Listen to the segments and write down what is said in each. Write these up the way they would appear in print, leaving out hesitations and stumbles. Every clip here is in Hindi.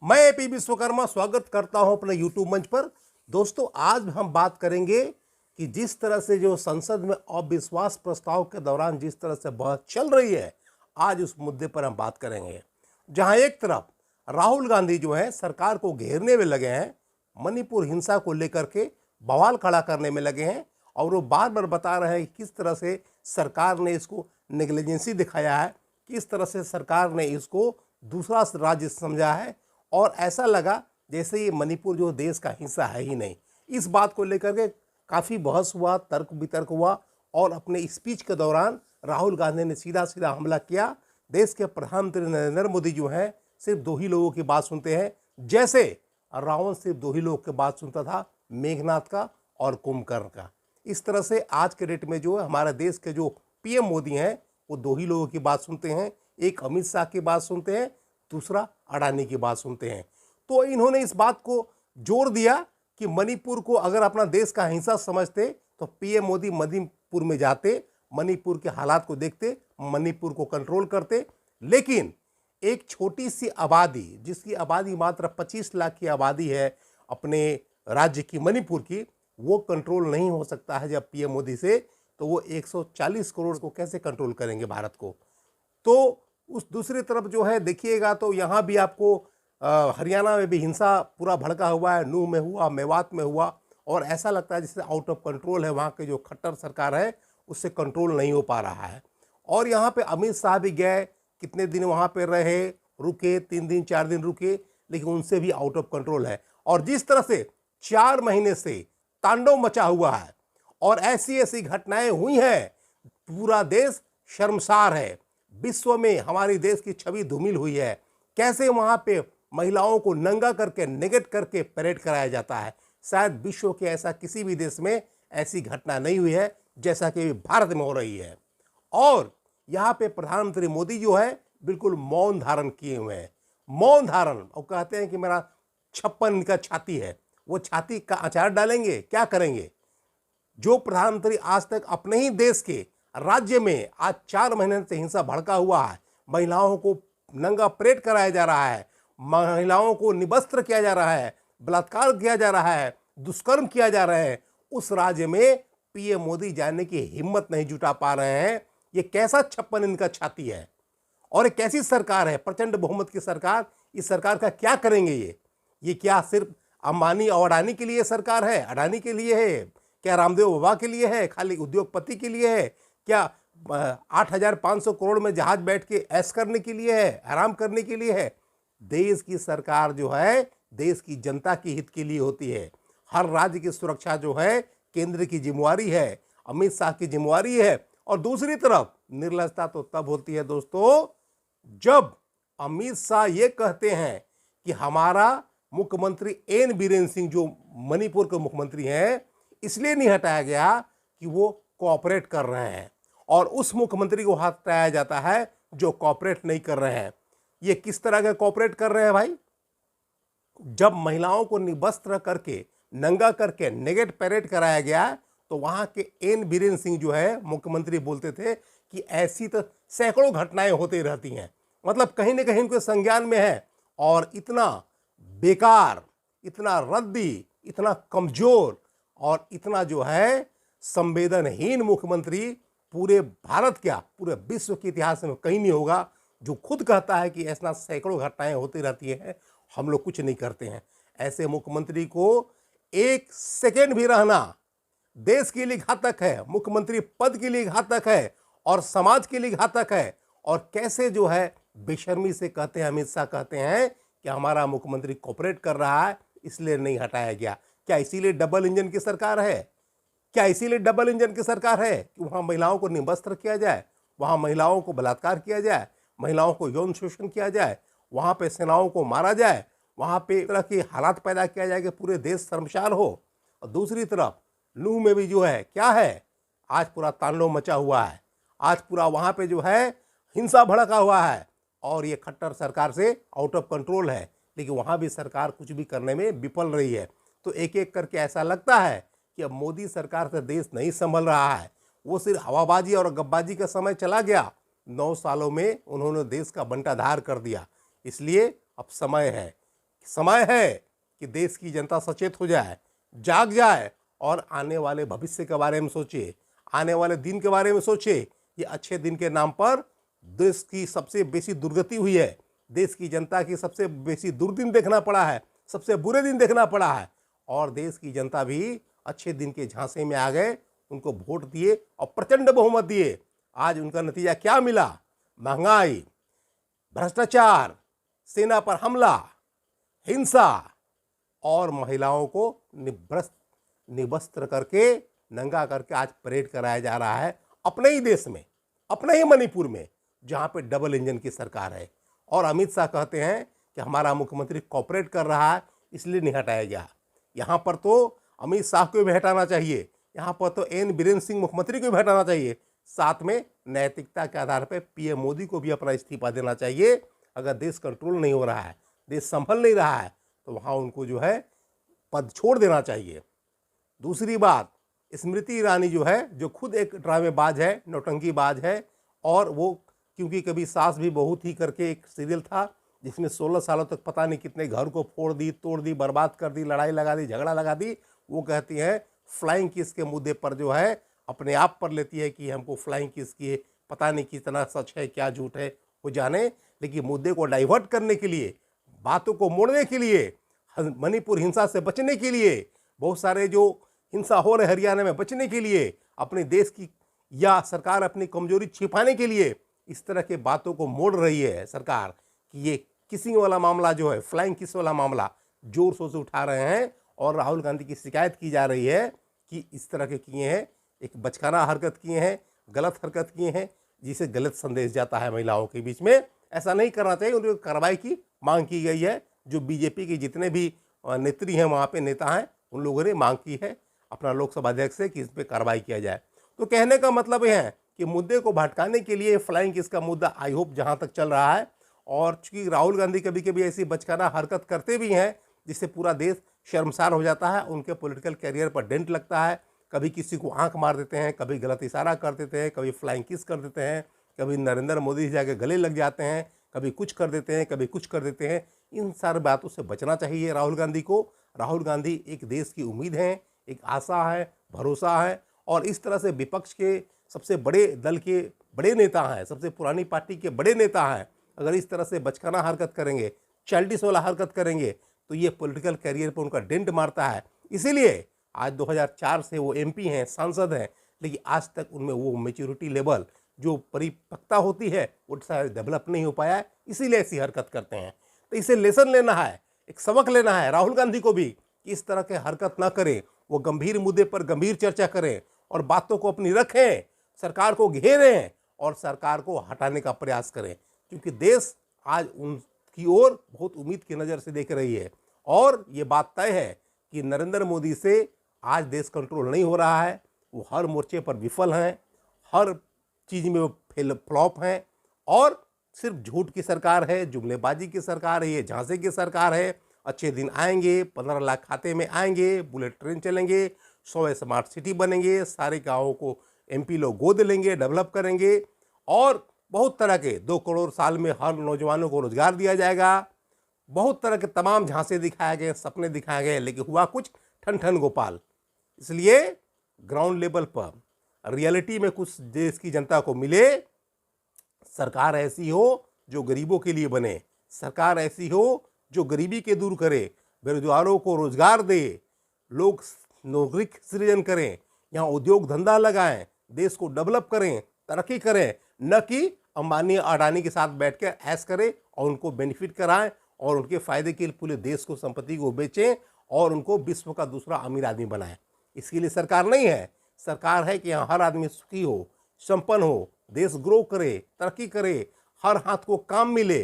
मैं एपी विश्वकर्मा स्वागत करता हूं अपने यूट्यूब मंच पर। दोस्तों, आज हम बात करेंगे कि जिस तरह से जो संसद में अविश्वास प्रस्ताव के दौरान जिस तरह से बहस चल रही है, आज उस मुद्दे पर हम बात करेंगे। जहां एक तरफ राहुल गांधी जो है सरकार को घेरने में लगे हैं, मणिपुर हिंसा को लेकर के बवाल खड़ा करने में लगे हैं और वो बार बार बता रहे हैं कि किस तरह से सरकार ने इसको नेग्लिजेंसी दिखाया है, किस तरह से सरकार ने इसको दूसरा राज्य समझा है और ऐसा लगा जैसे ये मणिपुर जो देश का हिस्सा है ही नहीं। इस बात को लेकर के काफ़ी बहस हुआ, तर्क वितर्क हुआ और अपने स्पीच के दौरान राहुल गांधी ने सीधा सीधा हमला किया। देश के प्रधानमंत्री नरेंद्र मोदी जो हैं सिर्फ दो ही लोगों की बात सुनते हैं, जैसे रावण सिर्फ दो ही लोगों की बात सुनता था, मेघनाथ का और कुंभकर्ण का। इस तरह से आज के डेट में जो है हमारे देश के जो पीएम मोदी हैं वो दो ही लोगों की बात सुनते हैं, एक अमित शाह की बात सुनते हैं, दूसरा अडानी की बात सुनते हैं। तो इन्होंने इस बात को जोर दिया कि मणिपुर को अगर अपना देश का हिस्सा समझते तो पीएम मोदी मणिपुर में जाते, मणिपुर के हालात को देखते, मणिपुर को कंट्रोल करते। लेकिन एक छोटी सी आबादी, जिसकी आबादी मात्र 25 लाख की आबादी है अपने राज्य की मणिपुर की, वो कंट्रोल नहीं हो सकता है जब पीएम मोदी से, तो वो 140 करोड़ को कैसे कंट्रोल करेंगे भारत को। तो उस दूसरी तरफ जो है देखिएगा तो यहाँ भी आपको हरियाणा में भी हिंसा पूरा भड़का हुआ है, नूह में हुआ, मेवात में हुआ और ऐसा लगता है जैसे आउट ऑफ कंट्रोल है। वहाँ के जो खट्टर सरकार है उससे कंट्रोल नहीं हो पा रहा है। और यहाँ पे अमित शाह भी गए, कितने दिन वहाँ पे रहे, रुके, 3 दिन 4 दिन रुके, लेकिन उनसे भी आउट ऑफ कंट्रोल है। और जिस तरह से 4 महीने से तांडव मचा हुआ है और ऐसी ऐसी घटनाएं हुई हैं, पूरा देश शर्मसार है। विश्व में हमारी देश की छवि धूमिल हुई है। कैसे वहां पे महिलाओं को नंगा करके नेगेट करके परेड कराया जाता है। शायद विश्व के ऐसा किसी भी देश में ऐसी घटना नहीं हुई है जैसा कि भारत में हो रही है। और यहाँ पे प्रधानमंत्री मोदी जो है बिल्कुल मौन धारण किए हुए हैं, मौन धारण, और कहते हैं कि मेरा 56 का छाती है, वो छाती का अचार डालेंगे, क्या करेंगे। जो प्रधानमंत्री आज तक अपने ही देश के राज्य में आज 4 महीने से हिंसा भड़का हुआ है, महिलाओं को नंगा परेड कराया जा रहा है, महिलाओं को निवस्त्र किया जा रहा है, बलात्कार किया जा रहा है, दुष्कर्म किया जा रहा है, उस राज्य में पीएम मोदी जाने की हिम्मत नहीं जुटा पा रहे हैं। ये कैसा 56 इनका छाती है और ये कैसी सरकार है, प्रचंड बहुमत की सरकार। इस सरकार का क्या करेंगे ये क्या सिर्फ अंबानी और अडानी के लिए सरकार है, अडानी के लिए है क्या, रामदेव बाबा के लिए है, खाली उद्योगपति के लिए है क्या, 8,500 करोड़ में जहाज बैठ के ऐश करने के लिए है, आराम करने के लिए है। देश की सरकार जो है देश की जनता के हित के लिए होती है। हर राज्य की सुरक्षा जो है केंद्र की जिम्मेवारी है, अमित शाह की जिम्मेवारी है। और दूसरी तरफ निर्लजता तो तब होती है दोस्तों जब अमित शाह ये कहते हैं कि हमारा मुख्यमंत्री एन बीरेन सिंह जो मणिपुर के मुख्यमंत्री हैं इसलिए नहीं हटाया गया कि वो कोऑपरेट कर रहे हैं, और उस मुख्यमंत्री को हटाया जाता है जो कोऑपरेट नहीं कर रहे हैं। ये किस तरह के कोऑपरेट कर रहे हैं भाई। जब महिलाओं को निवस्त्र करके नंगा करके नेगेट परेड कराया गया तो वहां के एन बीरेन सिंह जो है मुख्यमंत्री बोलते थे कि ऐसी तो सैकड़ों घटनाएं होती रहती हैं, मतलब कहीं ना कहीं उनके संज्ञान में है। और इतना बेकार, इतना रद्दी, इतना कमजोर और इतना जो है संवेदनहीन मुख्यमंत्री पूरे भारत क्या पूरे विश्व के इतिहास में कहीं नहीं होगा, जो खुद कहता है कि ऐसा सैकड़ों घटनाएं होती रहती हैं, हम लोग कुछ नहीं करते हैं। ऐसे मुख्यमंत्री को एक सेकेंड भी रहना देश के लिए घातक है, मुख्यमंत्री पद के लिए घातक है और समाज के लिए घातक है। और कैसे जो है बेशर्मी से कहते हैं, अमित शाह कहते हैं कि हमारा मुख्यमंत्री कोऑपरेट कर रहा है इसलिए नहीं हटाया गया। क्या इसीलिए डबल इंजन की सरकार है? क्या इसीलिए डबल इंजन की सरकार है कि वहां महिलाओं को निवस्त्र किया जाए, वहां महिलाओं को बलात्कार किया जाए, महिलाओं को यौन शोषण किया जाए, वहां पे सेनाओं को मारा जाए, वहां पे तरह के हालात पैदा किया जाए कि पूरे देश शर्मसार हो। और दूसरी तरफ नूह में भी जो है क्या है, आज पूरा तांडव मचा हुआ है, आज पूरा वहां पे जो है हिंसा भड़का हुआ है और ये खट्टर सरकार से आउट ऑफ कंट्रोल है। लेकिन वहां भी सरकार कुछ भी करने में विफल रही है। तो एक एक करके ऐसा लगता है कि अब मोदी सरकार से देश नहीं संभल रहा है, वो सिर्फ हवाबाजी और गब्बाजी का समय चला गया। 9 सालों में उन्होंने देश का बंटाधार कर दिया। इसलिए अब समय है समय है कि देश की जनता सचेत हो जाए, जाग जाए और आने वाले भविष्य के बारे में सोचे, आने वाले दिन के बारे में सोचे। ये अच्छे दिन के नाम पर देश की सबसे बेसी दुर्गति हुई है, देश की जनता की सबसे बेसी दुर्दिन देखना पड़ा है, सबसे बुरे दिन देखना पड़ा है, और देश की जनता भी अच्छे दिन के झांसे में आ गए, उनको वोट दिए और प्रचंड बहुमत दिए। आज उनका नतीजा क्या मिला? महंगाई, भ्रष्टाचार, सेना पर हमला, हिंसा और महिलाओं को निवस्त्र करके, नंगा करके आज परेड कराया जा रहा है अपने ही देश में, अपने ही मणिपुर में, जहां पे डबल इंजन की सरकार है। और अमित शाह कहते हैं कि हमारा मुख्यमंत्री कॉपरेट कर रहा है इसलिए नहीं हटाया गया। यहाँ पर तो अमित शाह को भी हटाना चाहिए, यहाँ पर तो एन बीरेन सिंह मुख्यमंत्री को भी हटाना चाहिए, साथ में नैतिकता के आधार पर पीएम मोदी को भी अपना इस्तीफा देना चाहिए। अगर देश कंट्रोल नहीं हो रहा है, देश संभल नहीं रहा है, तो वहाँ उनको जो है पद छोड़ देना चाहिए। दूसरी बात, स्मृति ईरानी जो है, जो खुद एक ड्रामेबाज है, नौटंकीबाज है, और वो क्योंकि कभी सास भी बहू थी करके एक सीरियल था जिसमें 16 सालों तक पता नहीं कितने घर को फोड़ दी, तोड़ दी, बर्बाद कर दी, लड़ाई लगा दी, झगड़ा लगा दी। वो कहती है फ्लाइंग किस के मुद्दे पर जो है अपने आप पर लेती है कि हमको फ्लाइंग किस की, पता नहीं कितना सच है क्या झूठ है वो जाने, लेकिन मुद्दे को डाइवर्ट करने के लिए, बातों को मोड़ने के लिए, मणिपुर हिंसा से बचने के लिए, बहुत सारे जो हिंसा हो रहे हरियाणा में बचने के लिए, अपने देश की या सरकार अपनी कमजोरी छिपाने के लिए इस तरह के बातों को मोड़ रही है सरकार कि ये किसिंग वाला मामला जो है, फ्लाइंग किस वाला मामला जोर शोर से उठा रहे हैं। और राहुल गांधी की शिकायत की जा रही है कि इस तरह के किए हैं, एक बचकाना हरकत किए हैं, गलत हरकत किए हैं, जिसे गलत संदेश जाता है महिलाओं के बीच में। ऐसा नहीं करना चाहिए। उनकी कार्रवाई की मांग की गई है। जो बीजेपी के जितने भी नेत्री हैं, वहाँ पे नेता हैं, उन लोगों ने मांग की है अपना लोकसभा अध्यक्ष से कि इस पर कार्रवाई किया जाए। तो कहने का मतलब यह है कि मुद्दे को भटकाने के लिए फ्लाइंग किस का मुद्दा आई होप जहाँ तक चल रहा है। और चूंकि राहुल गांधी कभी कभी ऐसी बचकाना हरकत करते भी हैं जिससे पूरा देश शर्मसार हो जाता है, उनके पॉलिटिकल कैरियर पर डेंट लगता है। कभी किसी को आंख मार देते हैं, कभी गलत इशारा कर देते हैं, कभी फ्लाइंग किस कर देते हैं, कभी नरेंद्र मोदी से जाके गले लग जाते हैं, कभी कुछ कर देते हैं, कभी कुछ कर देते हैं। इन सारी बातों से बचना चाहिए राहुल गांधी को। राहुल गांधी एक देश की उम्मीद है, एक आशा है, भरोसा है, और इस तरह से विपक्ष के सबसे बड़े दल के बड़े नेता हैं, सबसे पुरानी पार्टी के बड़े नेता हैं, अगर इस तरह से बचकाना हरकत करेंगे, चाइल्डिश वाला हरकत करेंगे, तो ये पॉलिटिकल कैरियर पर उनका डेंट मारता है। इसीलिए आज 2004 से वो एमपी हैं, सांसद हैं, लेकिन आज तक उनमें वो मैच्योरिटी लेवल, जो परिपक्वता होती है, वो शायद डेवलप नहीं हो पाया है, इसीलिए ऐसी हरकत करते हैं। तो इसे लेसन लेना है, एक सबक लेना है राहुल गांधी को भी कि इस तरह के हरकत ना करें, वो गंभीर मुद्दे पर गंभीर चर्चा करें और बातों को अपनी रखें, सरकार को घेरें और सरकार को हटाने का प्रयास करें, क्योंकि देश आज उनकी ओर बहुत उम्मीद की नज़र से देख रही है। और ये बात तय है कि नरेंद्र मोदी से आज देश कंट्रोल नहीं हो रहा है, वो हर मोर्चे पर विफल हैं, हर चीज़ में वो फ्लॉप हैं, और सिर्फ झूठ की सरकार है, जुमलेबाजी की सरकार है, ये झांसे की सरकार है। अच्छे दिन आएंगे, 15 लाख खाते में आएंगे, बुलेट ट्रेन चलेंगे, 100 स्मार्ट सिटी बनेंगे, सारे गाँवों को एमपी लोग गोद लेंगे, डेवलप करेंगे, और बहुत तरह के 2 करोड़ साल में हर नौजवानों को रोजगार दिया जाएगा। बहुत तरह के तमाम झांसे दिखाए गए, सपने दिखाए गए, लेकिन हुआ कुछ ठन ठन गोपाल। इसलिए ग्राउंड लेवल पर रियलिटी में कुछ देश की जनता को मिले, सरकार ऐसी हो जो गरीबों के लिए बने, सरकार ऐसी हो जो गरीबी के दूर करे, बेरोजगारों को रोजगार दे, लोग नौकरी सृजन करें, यहाँ उद्योग धंधा लगाएं, देश को डेवलप करें, तरक्की करें, न कि अंबानी अडानी के साथ बैठ कर ऐश करें और उनको बेनिफिट कराएं और उनके फायदे के लिए पूरे देश को, संपत्ति को बेचें और उनको विश्व का दूसरा अमीर आदमी बनाएं। इसके लिए सरकार नहीं है। सरकार है कि यहाँ हर आदमी सुखी हो, संपन्न हो, देश ग्रो करे, तरक्की करे, हर हाथ को काम मिले,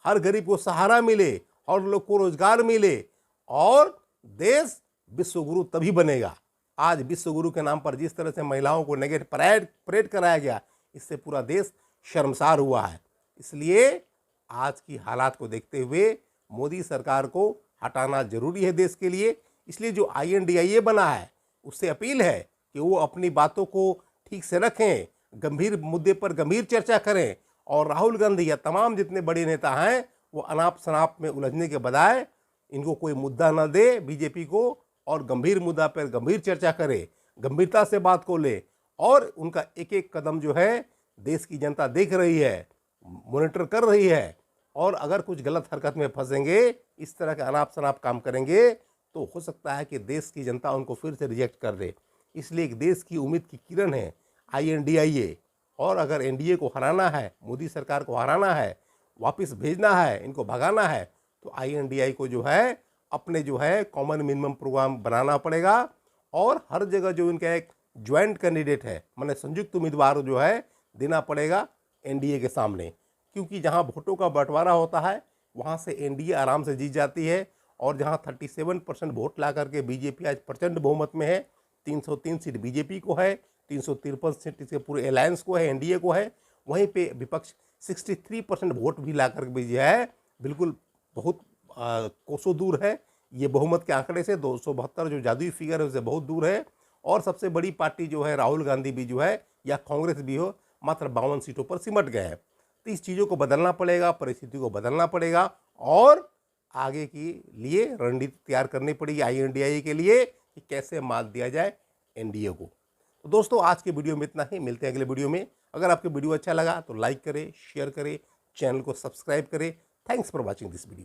हर गरीब को सहारा मिले, हर लोग को रोजगार मिले, और देश विश्वगुरु तभी बनेगा। आज विश्वगुरु के नाम पर जिस तरह से महिलाओं को नेगेट परेड कराया गया, इससे पूरा देश शर्मसार हुआ है। इसलिए आज की हालात को देखते हुए मोदी सरकार को हटाना जरूरी है देश के लिए। इसलिए जो INDIA बना है, उससे अपील है कि वो अपनी बातों को ठीक से रखें, गंभीर मुद्दे पर गंभीर चर्चा करें, और राहुल गांधी या तमाम जितने बड़े नेता हैं वो अनाप शनाप में उलझने के बजाय इनको कोई मुद्दा ना दे बीजेपी को, और गंभीर मुद्दा पर गंभीर चर्चा करे, गंभीरता से बात को ले, और उनका एक एक कदम जो है देश की जनता देख रही है, मॉनिटर कर रही है, और अगर कुछ गलत हरकत में फंसेंगे, इस तरह के अनाप शनाप काम करेंगे, तो हो सकता है कि देश की जनता उनको फिर से रिजेक्ट कर दे। इसलिए एक देश की उम्मीद की किरण है INDIA, और अगर एनडीए को हराना है, मोदी सरकार को हराना है, वापस भेजना है, इनको भगाना है, तो INDI को जो है अपने जो है कॉमन मिनिमम प्रोग्राम बनाना पड़ेगा, और हर जगह जो इनका एक ज्वाइंट कैंडिडेट है, माने संयुक्त उम्मीदवार जो है देना पड़ेगा एनडीए के सामने, क्योंकि जहां वोटों का बंटवारा होता है वहां से एनडीए आराम से जीत जाती है, और जहां 37% वोट ला करके बीजेपी आज प्रचंड बहुमत में है, 303 सीट बीजेपी को है, 353 सीट इसके पूरे अलायंस को है, एनडीए को है, वहीं पे विपक्ष 63% वोट भी ला करके भी जो है बिल्कुल बहुत कोसों दूर है ये बहुमत के आंकड़े से। 272 जो जादुई फिगर है उससे बहुत दूर है, और सबसे बड़ी पार्टी जो है राहुल गांधी भी जो है या कांग्रेस भी हो, मात्र 52 सीटों पर सिमट गए हैं। तो इस चीज़ों को बदलना पड़ेगा, परिस्थिति को बदलना पड़ेगा, और आगे के लिए रणनीति तैयार करनी पड़ेगी INDIA के लिए कि कैसे मात दिया जाए एनडीए को। तो दोस्तों आज के वीडियो में इतना ही, मिलते हैं अगले वीडियो में। अगर आपको वीडियो अच्छा लगा तो लाइक करें, शेयर करें, चैनल को सब्सक्राइब करें। Thanks for watching this video.